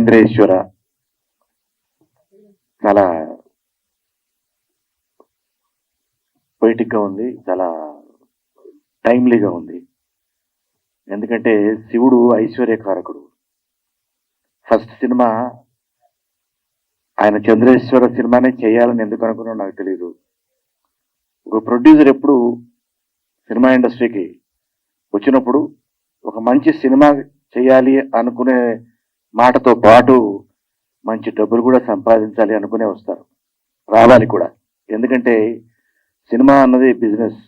చంద్రేశ్వర చాలా పొయిటిక్గా ఉంది, చాలా టైమ్లీగా ఉంది. ఎందుకంటే శివుడు ఐశ్వర్యకారకుడు. ఫస్ట్ సినిమా ఆయన చంద్రేశ్వర సినిమానే చేయాలని ఎందుకు అనుకున్నా నాకు తెలియదు. ఒక ప్రొడ్యూసర్ ఎప్పుడు సినిమా ఇండస్ట్రీకి వచ్చినప్పుడు ఒక మంచి సినిమా చేయాలి అనుకునే మాటతో పాటు మంచి డబ్బులు కూడా సంపాదించాలి అనుకునే వస్తారు, రావాలి కూడా. ఎందుకంటే సినిమా అన్నది బిజినెస్.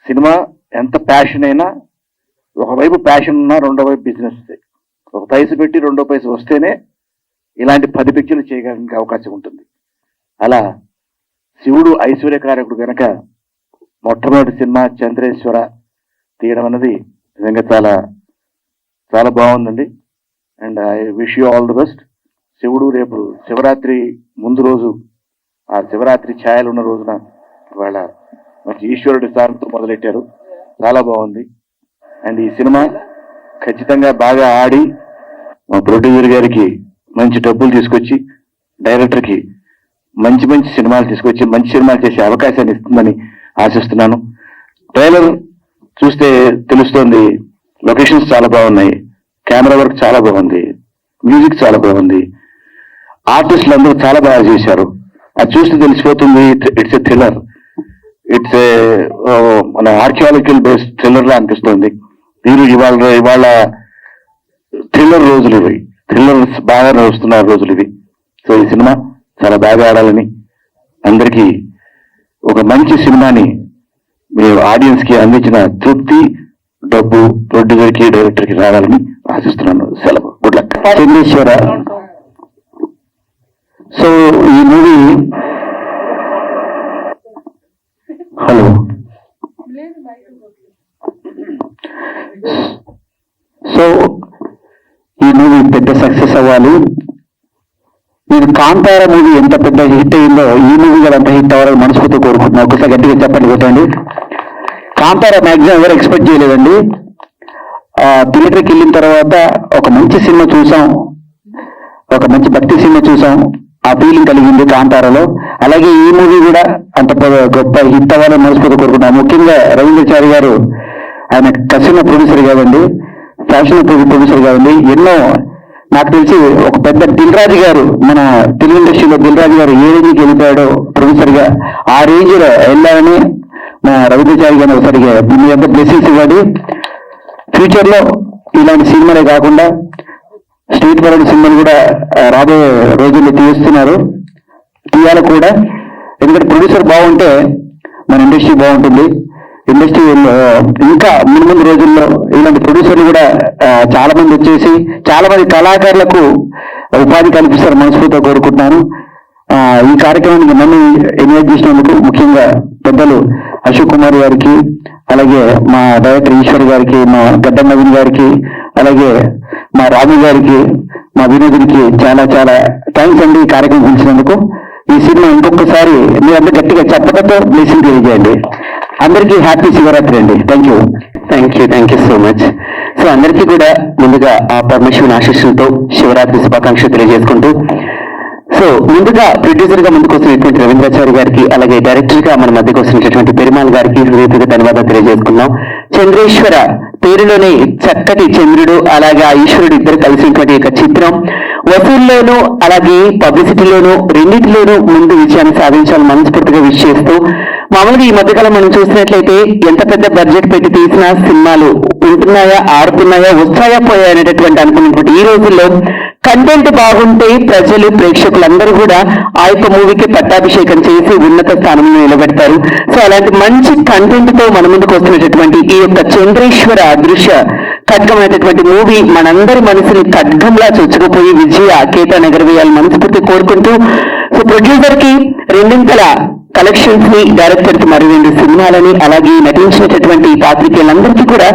సినిమా ఎంత ప్యాషన్ అయినా ఒకవైపు ప్యాషన్ ఉన్నా రెండో వైపు బిజినెస్. ఒక పైస పెట్టి రెండో పైస వస్తేనే ఇలాంటి 10 పిక్చర్లు చేయడానికి అవకాశం ఉంటుంది. అలా శివుడు ఐశ్వర్యకారకుడు కనుక మొట్టమొదటి సినిమా చంద్రేశ్వర తీయడం అన్నది నిజంగా చాలా చాలా బాగుందండి. And I wish you all the best. శివుడు రేపు శివరాత్రి ముందు రోజు, ఆ శివరాత్రి ఛాయలు ఉన్న రోజున ఇవాళ మంచి ఈశ్వరుడి స్థానంతో మొదలెట్టారు, చాలా బాగుంది. అండ్ ఈ సినిమా ఖచ్చితంగా బాగా ఆడి మా ప్రొడ్యూసర్ గారికి మంచి డబ్బులు తీసుకొచ్చి, డైరెక్టర్కి మంచి మంచి సినిమాలు తీసుకొచ్చి మంచి సినిమాలు చేసే అవకాశాన్ని ఇస్తుందని ఆశిస్తున్నాను. ట్రైలర్ చూస్తే తెలుస్తోంది, లొకేషన్స్ చాలా బాగున్నాయి, కెమెరా వర్క్ చాలా బాగుంది, మ్యూజిక్ చాలా బాగుంది, ఆర్టిస్టులు అందరూ చాలా బాగా చేశారు. అది చూస్తే తెలిసిపోతుంది it's a thriller, it's a మన ఆర్కియాలజికల్ బేస్డ్ థ్రిల్లర్ లా అనిపిస్తుంది. మీరు ఇవాళ థ్రిల్లర్ రోజులు ఇవి, థ్రిల్లర్స్ బాగా నడుస్తున్న రోజులు ఇవి. సో ఈ సినిమా చాలా బాగా ఆడాలని, అందరికీ ఒక మంచి సినిమాని మీరు ఆడియన్స్ కి అందించిన తృప్తి, డబ్బు ప్రొడ్యూసర్ కి డైరెక్టర్ కి రావాలని ఆశిస్తున్నాను. సెలవు. Good luck. చంద్రేశ్వర. సో ఈ మూవీ, హలో, సో ఈ మూవీ పెద్ద సక్సెస్ అవ్వాలి. నేను కాంతార మూవీ ఎంత పెద్ద హిట్ అయిందో ఈ మూవీ కూడా అంత హిట్ అవ్వాలని మనస్ఫూర్తిగా కోరుకుంటున్నాను. ఒకసారి గట్టిగా చెప్పండి కొట్టండి. కాంతార మ్యాక్సిమం ఎవరు ఎక్స్పెక్ట్ చేయలేదండి. థియేటర్కి వెళ్ళిన తర్వాత ఒక మంచి సినిమా చూసాం, ఒక మంచి భక్తి సినిమా చూసాం, ఆ ఫీలింగ్ కలిగింది కాంతారలో. అలాగే ఈ మూవీ కూడా అంత గొప్ప హిట్ అవ్వాలని మనస్ఫూర్తిగా కోరుకుంటున్నాను. ముఖ్యంగా రవీంద్రచారి గారు, ఆయన కసిన్న ప్రొడ్యూసర్ కాదండి, ఫ్యాషన్ ప్రొడ్యూసర్ కాదండి, ఎన్నో నాకు తెలిసి ఒక పెద్ద దిల్ రాజు గారు, మన తెలుగు ఇండస్ట్రీలో దిల్ రాజు గారు ఏ రేంజ్కి వెళ్ళిపోయాడో ప్రొడ్యూసర్ గా, ఆ రేంజ్ లో వెళ్ళాలని మా రవీంద్రచారి గారిని ఒకసారిగా దీని యొక్క బ్లెస్సింగ్స్ ఇవ్వండి. ఫ్యూచర్ లో ఇలాంటి సినిమాలే కాకుండా స్ట్రీట్ పరమైన సినిమాలు కూడా రాబోయే రోజుల్లో తీయాలి కూడా. ఎందుకంటే ప్రొడ్యూసర్ బాగుంటే మన ఇండస్ట్రీ బాగుంటుంది. ఇండస్ట్రీ ఇంకా ముందు రోజుల్లో ఇలాంటి ప్రొడ్యూసర్లు కూడా చాలా మంది వచ్చేసి చాలా మంది కళాకారులకు ఉపాధి కల్పిస్తారు మనస్ఫూర్తిగా కోరుకుంటున్నాను. ఈ కార్యక్రమానికి నన్ను ఇన్వైట్ చేసినందుకు ముఖ్యంగా పెద్దలు అశోక్ కుమార్ గారికి, అలాగే మా డైరెక్టర్ ఈశ్వర్ గారికి, మా గడ్డ నవీన్ గారికి, అలాగే మా రాము గారికి, మా వినోదునికి చాలా చాలా థ్యాంక్స్ అండి ఈ కార్యక్రమం పిలిచినందుకు. ఈ సినిమా ఇంకొకసారి మీరందరూ గట్టిగా చెప్పడంతో బ్లెస్సింగ్ తెలియజేయండి. అందరికీ హ్యాపీ శివరాత్రి అండి. Thank you so much. So అందరికీ కూడా ముందుగా ఆ పరమేశ్వరుని ఆశీస్సులతో శివరాత్రి శుభాకాంక్షలు తెలియజేసుకుంటూ, సో ముందుగా ప్రొడ్యూసర్ గా ముందుకు వస్తున్నటువంటి రవీంద్రాచారి గారికి, అలాగే డైరెక్టర్ గా మన మధ్యకు వస్తున్నటువంటి పెరుమాల్ గారికి హృదయపూర్వక ధన్యవాదాలు తెలియజేసుకున్నాం. చంద్రేశ్వర పేరులోనే చక్కటి చంద్రుడు అలాగే ఆ ఈశ్వరుడు ఇద్దరు కలిసినటువంటి యొక్క చిత్రం వసూల్లోనూ అలాగే పబ్లిసిటీలోనూ రెండింటిలోనూ ముందు విజయాన్ని సాధించాలని మనస్ఫూర్తిగా విష్ చేస్తూ, మామూలుగా ఈ మధ్యకాలం మనం చూసినట్లయితే ఎంత పెద్ద బడ్జెట్ పెట్టి తీసిన సినిమాలు ఉంటున్నాయా, ఆడుతున్నాయా, వస్తాయా, పోయా అనేటటువంటి అనుకున్నటువంటి ఈ రోజుల్లో కంటెంట్ బాగుంటే ప్రజలు ప్రేక్షకులందరూ కూడా ఆ యొక్క మూవీకి పట్టాభిషేకం చేసి ఉన్నత స్థానంలో నిలబెడతారు. సో అలాంటి మంచి కంటెంట్ తో మన ముందుకు వస్తున్నటువంటి ఈ యొక్క చంద్రేశ్వర అదృశ్య ఖడ్గమైనటువంటి మూవీ మనందరి మనసుని ఖడ్గంలా చొచ్చుకుపోయి విజయ కేతాన్ని ఎగరవేయాలని మనస్ఫూర్తి కోరుకుంటూ, సో ప్రొడ్యూసర్ కి రెండింతల కలెక్షన్స్ ని, డైరెక్టర్ కి మరి 2 సినిమాలని, అలాగే నటించినటువంటి పాత్రికేయులందరికీ కూడా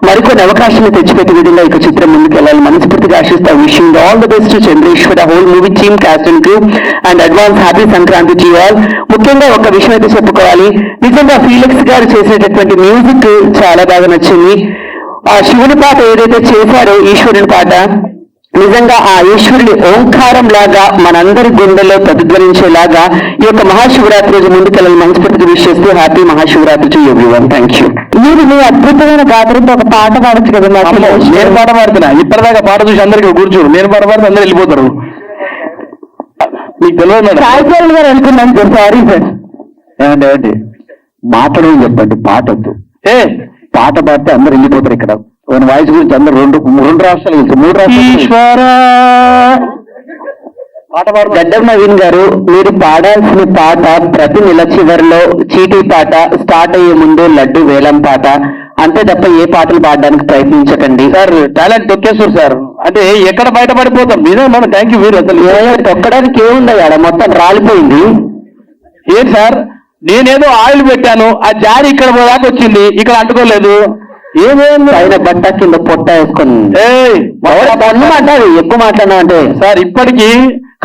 మరికొన్ని అవకాశాలు తెచ్చిపెట్టే విధంగా ఈ చిత్రం ముందుకు వెళ్ళాలని మనస్ఫూర్తిగా ఆశిస్తా. Wishing all the best Chandreshwara whole movie team, cast and crew and advance happy Sankranti to all. ముఖ్యంగా ఒక విషయం అయితే చెప్పుకోవాలి, నిజంగా ఫీలిక్స్ గారు చేసినటువంటి మ్యూజిక్ చాలా బాగా నచ్చింది. ఆ శివుని పాట ఏదైతే చేశారో, ఈశ్వరుని పాట, నిజంగా ఆ ఈశ్వరుని ఓంకారం లాగా మనందరి గుండెలో ప్రతిధ్వనించేలాగా ఈ యొక్క మహాశివరాత్రి రోజు ముందుకెళ్ళాలని మనస్ఫూర్తిగా విష్ చేస్తూ happy Mahashivratri to everyone. Thank you. మీరు మీ అద్భుతమైన గాత్రంతో ఒక పాట పాడచ్చు కదా? నేను పాట పాడుతున్నా, ఇప్పటిదాకా పాట చూసి అందరికీ కూర్చోడు, నేను పాట పాడితే అందరూ వెళ్ళిపోతారు. మీకు తెలియదు మేడం. సాయిపాల్ గారు అనుకున్నాను సార్. Sorry sir. ఏమంటే మాట్లాడమని చెప్పండి, పాట వద్దు. పాట పాడితే అందరు వెళ్ళిపోతారు. ఇక్కడ వాయిస్ గురించి అందరు రెండు రాష్ట్రాలు తెలుసు, 3 రాష్ట్రాలు. గడ్డం నవీన్ గారు, మీరు పాడాల్సిన పాట ప్రతి నెల చివరిలో చీటీ పాట, స్టార్ట్ అయ్యే ముందు లడ్డు వేలం పాట, అంతే తప్ప ఏ పాటలు పాడడానికి ప్రయత్నించకండి సార్. టాలెంట్ తొక్కేస్తారు సార్, అంటే ఎక్కడ బయటపడిపోతాం. నిజం మనం. Thank you. మీరు అసలు తొక్కడానికి ఏముంది, ఆడ మొత్తం రాలిపోయింది. ఏం సార్, నేనేదో ఆయిల్ పెట్టాను, ఆ జారి ఇక్కడ దాకా వచ్చింది, ఇక్కడ అంటుకోలేదు. ఏమేమి ఆయన బట్ట కింద పొట్ట వేసుకొని మాట్లాడు, ఎక్కువ మాట్లాడినా అంటే సార్. ఇప్పటికీ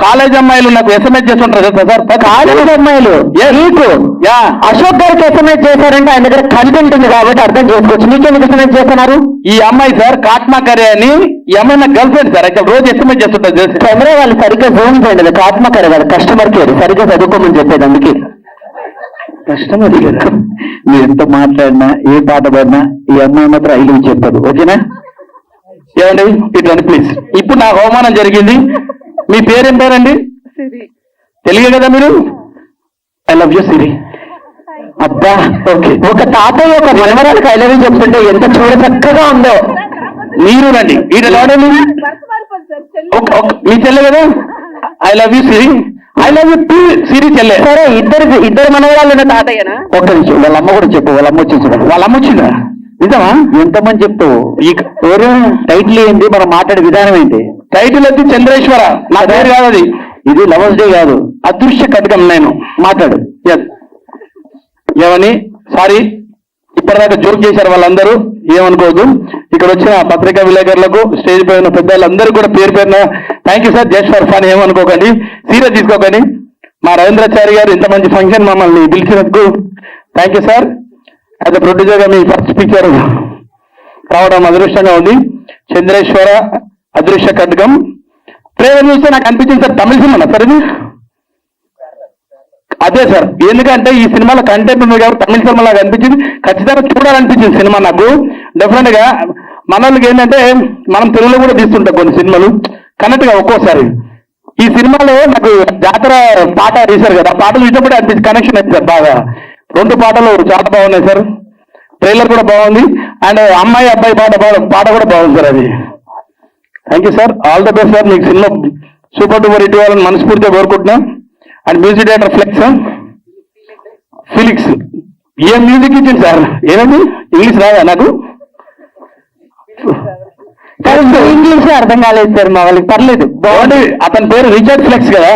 కాలేజ్ అమ్మాయిలు నాకు ఎస్ఎంఎస్ చేస్తుంటారు సార్. కాలేజ్ అమ్మాయిలు నీకు అశోక్ గారికి ఎస్ఎంఎస్ చేశారంటే ఆయన దగ్గర కంటెంట్ ఉంది కాబట్టి అర్థం చేసుకోవచ్చు. నీకెందుకు ఎస్ఎంఎస్ చేస్తున్నారు? ఈ అమ్మాయి సార్ కాట్మా కరే అని, ఈ అమ్మాయి నాకు గర్ల్ ఫ్రెండ్ సార్. ఇక్కడ రోజు ఎస్ఎంఎస్ చేస్తుంటారు. కెమెరా వాళ్ళు సరిగ్గా జోన్ చేయండి. కాట్మా కరే వాళ్ళు కస్టమర్ కేర్ సరిగ్గా చదువుకోమని చెప్పేది. అందుకే కస్టమర్ కదా. మీరు ఎంత మాట్లాడినా, ఏ పాట పాడినా ఈ అమ్మాయి మాత్రం 5 చెప్పదు. ఓకేనా? ఏమండి ఇట్లా ప్లీజ్. ఇప్పుడు నాకు అవమానం జరిగింది. మీ పేరేం పేరండి? తెలియదు కదా మీరు? ఐ లవ్ యూ సిరి. అబ్బా ఓకే. ఒక తాతయ్య ఒక మనవరాలకు ఐ లవ్ యూ చెప్తుంటే ఎంత చూడ చక్కగా ఉందో. మీరు రండి ఇటు రాడండి. మీ చెల్లె కదా? I love you Siri. I love you too Siri చెల్లె. సరే, ఇద్దరు మనవరాళ్ళు ఉన్న తాతయ్యనా? ఒక్క నిమిషం, వాళ్ళ అమ్మ కూడా చెప్పు. వాళ్ళ అమ్మ వచ్చింది. వాళ్ళ అమ్మ వచ్చిందా? నిజమా? ఎంతమంది చెప్తూ ఎవరు? టైటిల్ ఏంటి? మనం మాట్లాడే విధానం ఏంటి? టైటిల్ వచ్చి చంద్రేశ్వర. నా పేరు కాదు అది. ఇది లవర్స్ డే కాదు, అదృశ్య కటకం. నేను మాట్లాడు. ఏమని? సారీ, ఇప్పటిదాకా జోక్ చేశారు వాళ్ళందరూ, ఏమనుకోవద్దు. ఇక్కడ వచ్చిన పత్రికా విలేకరులకు, స్టేజ్ పై ఉన్న పెద్దలందరూ కూడా పేరు పేరున thank you sir. Just for fun ఏమనుకోకండి, సీరియస్ తీసుకోకండి. మా రవీంద్రాచారి గారు ఇంత మంచి ఫంక్షన్ మమ్మల్ని పిలిచినందుకు thank you sir. As a ప్రొడ్యూసర్గా మీ ఫస్ట్ పిక్చర్ రావడం అదృష్టంగా ఉంది. చంద్రేశ్వర అదృశ్య కటకం ట్రైలర్ చూస్తే నాకు అనిపించింది సార్, తమిళ సినిమా సార్ ఇది. అదే సార్, ఎందుకంటే ఈ సినిమాలో కంటెంట్ ఉంది కాబట్టి తమిళ సినిమా లాగా అనిపించింది. ఖచ్చితంగా చూడాలనిపించింది సినిమా నాకు. డెఫినెట్ గా మన వాళ్ళకి ఏంటంటే మనం తెలుగులో కూడా తీస్తుంటాం కొన్ని సినిమాలు కనెక్ట్ గా. ఒక్కోసారి ఈ సినిమాలో నాకు జాతర పాట వేశారు కదా, ఆ పాటలు చూసినప్పుడే అనిపించింది, కనెక్షన్ అయింది సార్ బాగా. 2 పాటలు చాలా బాగున్నాయి సార్. ట్రైలర్ కూడా బాగుంది, అండ్ అమ్మాయి అబ్బాయి పాట కూడా బాగుంది సార్. అది thank you sir. All the best sir. మీకు సినిమా సూపర్ డూపర్ హిట్ అవ్వాలని మనస్ఫూర్తిగా కోరుకుంటున్నాం. అండ్ మ్యూజిక్ డైరెక్టర్ ఫిలిక్స్ ఏం మ్యూజిక్ ఇచ్చింది సార్? ఏమండి ఇంగ్లీష్ రాదా నాకు? ఇంగ్లీష్ అర్థం కాలేదు సార్ మా వాళ్ళకి. పర్లేదు, బాగుంది. అతని పేరు రిచర్డ్ ఫ్లెక్స్ కదా,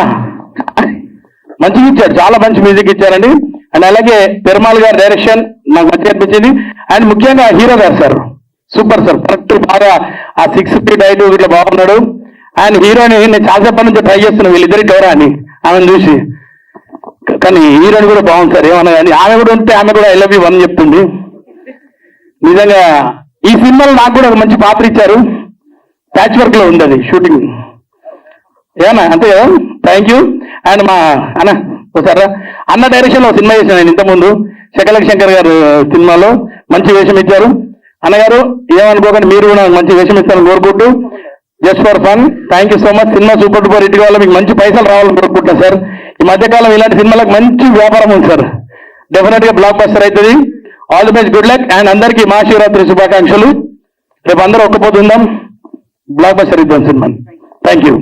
మంచిగా ఇచ్చారు, చాలా మంచి మ్యూజిక్ ఇచ్చారండి. అండ్ అలాగే పెరుమాళ్ గారి డైరెక్షన్ నాకు మంచిగా అనిపించింది. అండ్ ముఖ్యంగా హీరో గారు సార్ సూపర్ సార్, కరెక్ట్ బాగా ఆ 6 feet హైట్ ఇట్లా బాగున్నాడు. అండ్ హీరోని నేను చాలాసేపటి నుంచి ట్రై చేస్తున్నాను వీళ్ళిద్దరికి ఎవరా అని ఆమెను చూసి, కానీ హీరోని కూడా బాగుంది సార్. ఏమన్నా కానీ ఆమె కూడా ఉంటే ఆమె కూడా ఐ లవ్ యూ 1 చెప్తుంది. నిజంగా ఈ సినిమాలో నాకు కూడా ఒక మంచి పాత్ర ఇచ్చారు. ప్యాచ్ వర్క్ లో ఉంది అది షూటింగ్. ఏమన్నా అంతే కదా? Thank you. అండ్ మా ఒకసారి అన్న డైరెక్షన్ లో సినిమా చేశాను నేను ఇంతకుముందు, శకలక్ శంకర్ గారు సినిమాలో మంచి వేషం ఇచ్చారు. అన్నగారు ఏమనుకోకండి, మీరు కూడా మంచి వేషం ఇస్తారని కోరుకుంటూ just for fun. Thank you so much. Cinema super duper hit కావాలి, మీకు మంచి పైసలు రావాలని కోరుకుంటున్నా సార్. ఈ మధ్యకాలం ఇలాంటి సినిమాలకు మంచి వ్యాపారం ఉంది సార్. డెఫినెట్ గా బ్లాక్ బస్టర్ అవుతుంది. All the best, good luck. And అందరికీ మహాశివరాత్రి శుభాకాంక్షలు. రేపు అందరూ ఒక్కపోతుందాం, బ్లాక్ బస్టర్ ఇద్దాం సినిమాని. Thank you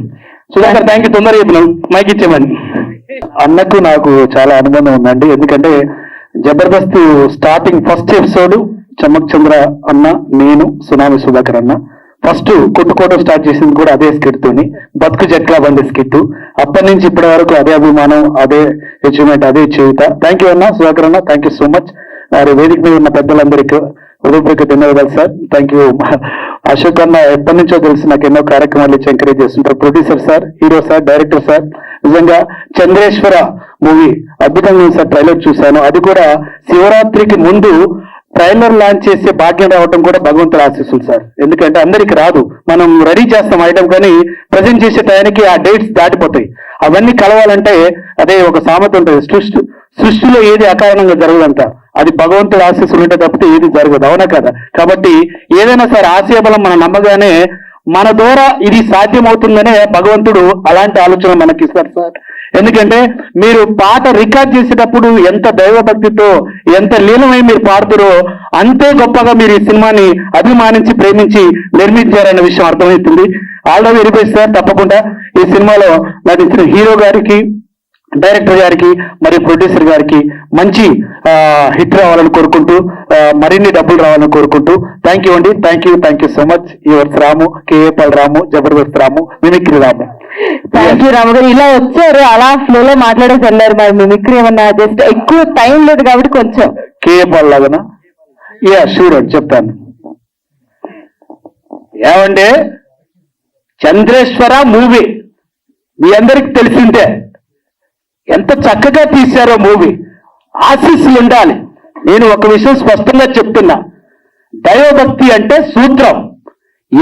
Sudhakar. Thank you. తొందరగా చెప్పినాం, మైక్ ఇచ్చేమని. అన్నకు నాకు చాలా అనుబంధం ఉందండి, ఎందుకంటే Jabardasth starting first episode Chammak చంద్ర అన్న, నేను, సునామి సుధాకర్ అన్న ఫస్ట్ కొట్టుకోవడం స్టార్ట్ చేసింది కూడా అదే స్కిట్ తోని, బతుకు జట్లా బంది స్కిట్. అప్పటి నుంచి ఇప్పటి వరకు అదే అభిమానం, అదే అచీవ్మెంట్, అదే చేయుత. థ్యాంక్ యూ అన్న, సుధాకర్ అన్న, థ్యాంక్ యూ సో మచ్. వేదిక మీద ఉన్న పెద్దలందరికీ హృదయపూర్వక ధన్యవాదాలు సార్. Thank you. అశోక్ అన్న ఎప్పటి నుంచో తెలిసి నాకు ఎన్నో కార్యక్రమాలు ఇచ్చి ఎంకరేజ్ చేస్తుంటారు. Producer sir, hero sir, director sir. నిజంగా చంద్రేశ్వర మూవీ అద్భుతంగా ఉంది సార్. ట్రైలర్ చూశాను, అది కూడా శివరాత్రికి ముందు ట్రైలర్ లాంచ్ చేసే భాగ్యం రావటం కూడా భగవంతుడు ఆశీస్సులు సార్. ఎందుకంటే అందరికి రాదు, మనం రెడీ చేస్తాం ఐటమ్ కానీ ప్రజెంట్ చేసే టైంకి ఆ డేట్స్ దాటిపోతాయి. అవన్నీ కలవాలంటే అదే ఒక సామెత ఉంటుంది, సృష్టిలో ఏది అకారణంగా జరగదంట, అది భగవంతుడు ఆశీస్సులు ఉంటే తప్పితే ఏది జరగదు, అవునా కదా? కాబట్టి ఏదైనా సరే ఆశయబలం మనం నమ్మగానే మన ద్వారా ఇది సాధ్యమవుతుందనే భగవంతుడు అలాంటి ఆలోచన మనకి ఇస్తారు సార్. ఎందుకంటే మీరు పాట రికార్డ్ చేసేటప్పుడు ఎంత దైవభక్తితో ఎంత లీనమై మీరు పాడుతారో అంతే గొప్పగా మీరు ఈ సినిమాని అభిమానించి ప్రేమించి నిర్మించారనే విషయం అర్థమవుతుంది. ఆల్రెడీ వెరిఫై సార్, తప్పకుండా ఈ సినిమాలో నటించిన హీరో గారికి, డైరెక్టర్ గారికి మరియు ప్రొడ్యూసర్ గారికి మంచి హిట్ రావాలని కోరుకుంటూ మరిన్ని డబ్బులు రావాలని కోరుకుంటూ థ్యాంక్ యూ అండి. Thank you so much. Yours Ramu, K A Paul Ramu, Jabardasth Ramu, mimicry Ramu. Thank you Ramu garu, ఇలా వచ్చారు అలా ఫ్లోలో మాట్లాడేసి వెళ్ళారు. మరి మిమిక్రీ ఏమన్నా జస్ట్ ఎక్కువ టైం లేదు కాబట్టి కొంచెం కేఏపాల్ లాగానా? షూర్ అండి, చెప్తాను. ఏమంటే చంద్రేశ్వర మూవీ మీ అందరికి తెలిసిందే, ఎంత చక్కగా తీశారో మూవీ. ఆశీస్సులు ఉండాలి. నేను ఒక విషయం స్పష్టంగా చెప్తున్నా, దైవభక్తి అంటే సూత్రం.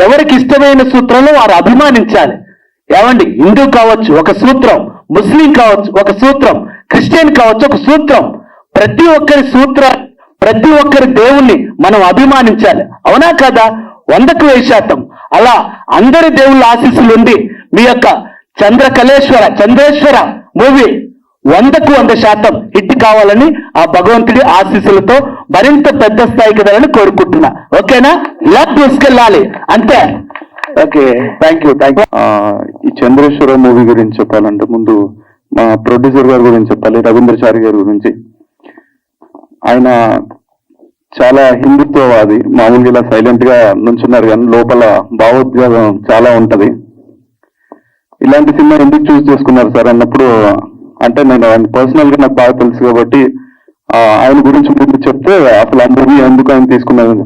ఎవరికి ఇష్టమైన సూత్రంలో వారు అభిమానించాలి. ఏమండి, హిందూ కావచ్చు ఒక సూత్రం, ముస్లిం కావచ్చు ఒక సూత్రం, క్రిస్టియన్ కావచ్చు ఒక సూత్రం. ప్రతి ఒక్కరి దేవుణ్ణి మనం అభిమానించాలి, అవునా కదా? 100% అలా అందరి దేవుళ్ళ ఆశీస్సులు ఉంది. మీ యొక్క చంద్రేశ్వర మూవీ 100% హిట్ కావాలని ఆ భగవంతుడి ఆశీస్సులతో మరింత పెద్ద స్థాయికి వెళ్ళాలని కోరుకుంటున్నా. ఓకేనా? ఇలా తీసుకెళ్ళాలి అంతే. Okay, thank you. ఈ చంద్రేశ్వర మూవీ గురించి చెప్పాలంటే ముందు మా ప్రొడ్యూసర్ గారి గురించి చెప్పాలి, రవీంద్రచారి గారి గురించి. ఆయన చాలా హిందుత్వవాది. మామూలుగా ఇలా సైలెంట్ గా నుంచున్నారు కానీ లోపల భావోద్వేగం చాలా ఉంటది. ఇలాంటి సినిమా ఎందుకు చూస్ చేసుకున్నారు సార్ అన్నప్పుడు, అంటే నేను ఆయన పర్సనల్ గా నాకు బాగా తెలుసు కాబట్టి ఆయన గురించి ముందు చెప్తే అసలు ఆ మూవీ ఎందుకు ఆయన తీసుకున్నాను.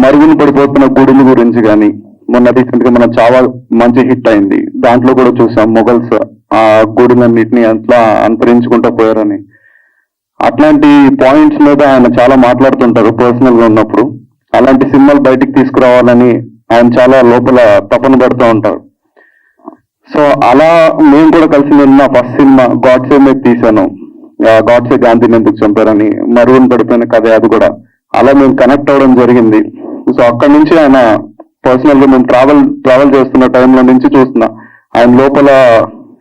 మరుగున పడిపోతున్న గుడుల గురించి కానీ, మొన్న రీసెంట్ గా మన చావా మంచి హిట్ అయింది, దాంట్లో కూడా చూసాం మొఘల్స్ ఆ గుడులన్నింటినీ అట్లా అంతరించుకుంటూ పోయారని. అట్లాంటి పాయింట్స్ మీద ఆయన చాలా మాట్లాడుతుంటారు పర్సనల్ గా ఉన్నప్పుడు. అలాంటి సినిమాలు బయటికి తీసుకురావాలని ఆయన చాలా లోపల తపన పడుతూ ఉంటారు. సో అలా మేము కూడా కలిసి నేను నా ఫస్ట్ సినిమా గాడ్సే మీద తీశాను. గాడ్సే గాంధీని ఎందుకు చంపారని, మరుగున పడిపోయిన కథ, అది కూడా అలా మేము కనెక్ట్ అవ్వడం జరిగింది. సో అక్కడి నుంచి ఆయన పర్సనల్ గా మేము ట్రావెల్ చేస్తున్న టైంలో నుంచి చూస్తున్నా ఆయన లోపల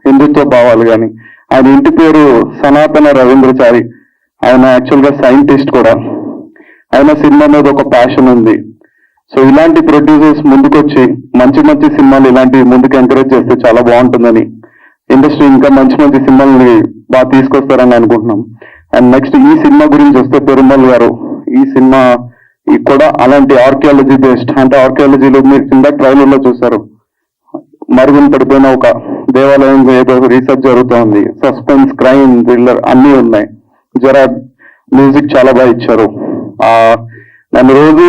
హిందుత్వ భావాలు కానీ. ఆయన ఇంటి పేరు సనాతన రవీంద్రచారి. ఆయన యాక్చువల్ గా సైంటిస్ట్ కూడా. ఆయన సినిమా మీద ఒక ప్యాషన్ ఉంది. సో ఇలాంటి ప్రొడ్యూసర్స్ ముందుకొచ్చి మంచి సినిమాలు ఇలాంటివి ముందుకు ఎంకరేజ్ చేస్తే చాలా బాగుంటుందని, ఇండస్ట్రీ ఇంకా మంచి సినిమాలని బాగా తీసుకొస్తారని అనుకుంటున్నాం. అండ్ నెక్స్ట్ ఈ సినిమా గురించి వస్తే పెరుమల్ గారు ఈ సినిమా కూడా అలాంటి ఆర్కియాలజీ బేస్డ్, అంటే ఆర్కియాలజీలో మీరు కింద ట్రైలర్ లో చూసారు, మరుగున పడిపోయిన ఒక దేవాలయం ఏదో రీసెర్చ్ జరుగుతూ ఉంది. సస్పెన్స్, క్రైమ్, థ్రిల్లర్ అన్నీ ఉన్నాయి. జరా మ్యూజిక్ చాలా బాగా ఇచ్చారు. నన్ను రోజు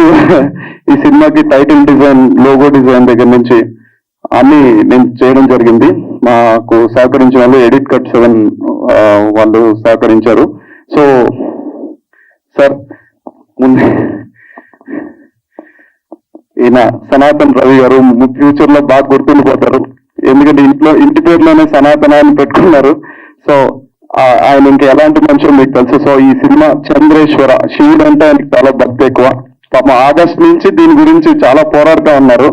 ఈ సినిమాకి టైటిల్ డిజైన్, లోగో డిజైన్ దగ్గర నుంచి అన్ని నేను చేయడం జరిగింది. మాకు సహకరించిన వాళ్ళు ఎడిట్ కట్ 7 వాళ్ళు సహకరించారు. సో సార్ ముందు ఈయన సనాతన్ రవి గారు ఫ్యూచర్ లో బాగా గుర్తుండిపోతారు. ఎందుకంటే ఇంటి పేరులోనే సనాతన అని పెట్టుకున్నారు. సో ఆయన ఇంకా ఎలాంటి మనుషులు మీకు తెలుసు. సో ఈ సినిమా చంద్రేశ్వర, శివుడు అంటే ఆయనకి చాలా భక్తి ఎక్కువ. పాపం ఆగస్ట్ నుంచి దీని గురించి చాలా పోరాడుతూ ఉన్నారు.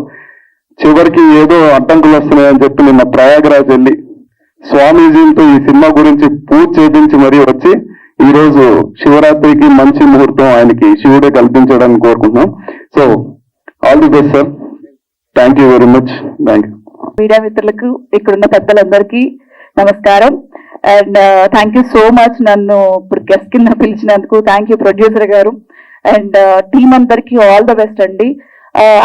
చివరికి ఏదో అడ్డంకులు వస్తున్నాయని చెప్పి నిన్న ప్రయాగరాజ్ వెళ్ళి స్వామీజీలతో ఈ సినిమా గురించి పూజ చేయించి మరీ వచ్చి ఈ రోజు శివరాత్రికి మంచి ముహూర్తం ఆయనకి శివుడే కల్పించడానికి కోరుకుంటున్నాం. So all the best sir. Thank you very much. Thank you. Media మిత్రులకు, ఇక్కడున్న పెద్దలందరికీ నమస్కారం. And thank you so much నన్ను ఇప్పుడు గెస్ట్ కింద పిలిచినందుకు. థ్యాంక్ యూ ప్రొడ్యూసర్ గారు అండ్ టీమ్ అందరికి ఆల్ ద బెస్ట్ అండి.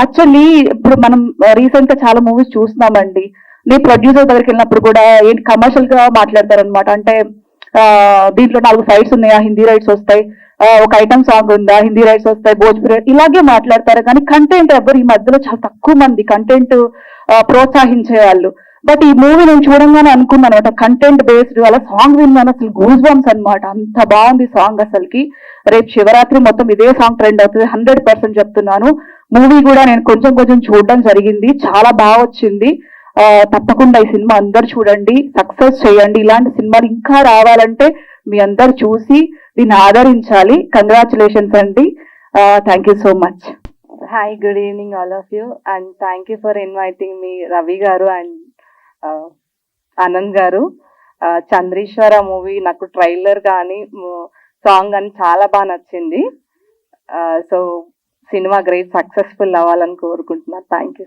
యాక్చువల్లీ ఇప్పుడు మనం రీసెంట్ గా చాలా మూవీస్ చూస్తున్నామండి. నేను ప్రొడ్యూసర్ దగ్గరికి వెళ్ళినప్పుడు కూడా ఏంటి కమర్షియల్ గా మాట్లాడతారనమాట. అంటే దీంట్లో 4 ఫైట్స్ ఉన్నాయా, హిందీ రైట్స్ వస్తాయి, ఒక ఐటమ్ సాంగ్ ఉందా, హిందీ రైట్స్ వస్తాయి, భోజ్పురి, ఇలాగే మాట్లాడతారు. కానీ కంటెంట్ ఎవరు ఈ మధ్యలో చాలా తక్కువ మంది కంటెంట్ ప్రోత్సహించే వాళ్ళు. బట్ ఈ మూవీ నేను చూడంగానే అనుకున్నాను అనమాట, కంటెంట్ బేస్డ్, అలా సాంగ్ విన్నాను అసలు గూస్ బంప్స్ అనమాట. అంత బాగుంది సాంగ్ అసలుకి. రేపు శివరాత్రి మొత్తం ఇదే సాంగ్ ట్రెండ్ అవుతుంది, 100% చెప్తున్నాను. మూవీ కూడా నేను కొంచెం కొంచెం చూడడం జరిగింది, చాలా బాగా వచ్చింది. తప్పకుండా ఈ సినిమా అందరు చూడండి, సక్సెస్ చేయండి. ఇలాంటి సినిమాలు ఇంకా రావాలంటే మీ అందరు చూసి దీన్ని ఆదరించాలి. కంగ్రాచులేషన్స్ అండి. Thank you so much. Hi, good evening, all of you, and thank you for inviting me, Ravi garu and Anand garu. Chandreshwara movie నాకు ట్రైలర్ కానీ సాంగ్ కానీ చాలా బాగా నచ్చింది. సో సినిమా గ్రేట్ సక్సెస్ఫుల్ అవ్వాలని కోరుకుంటున్నాను. Thank you.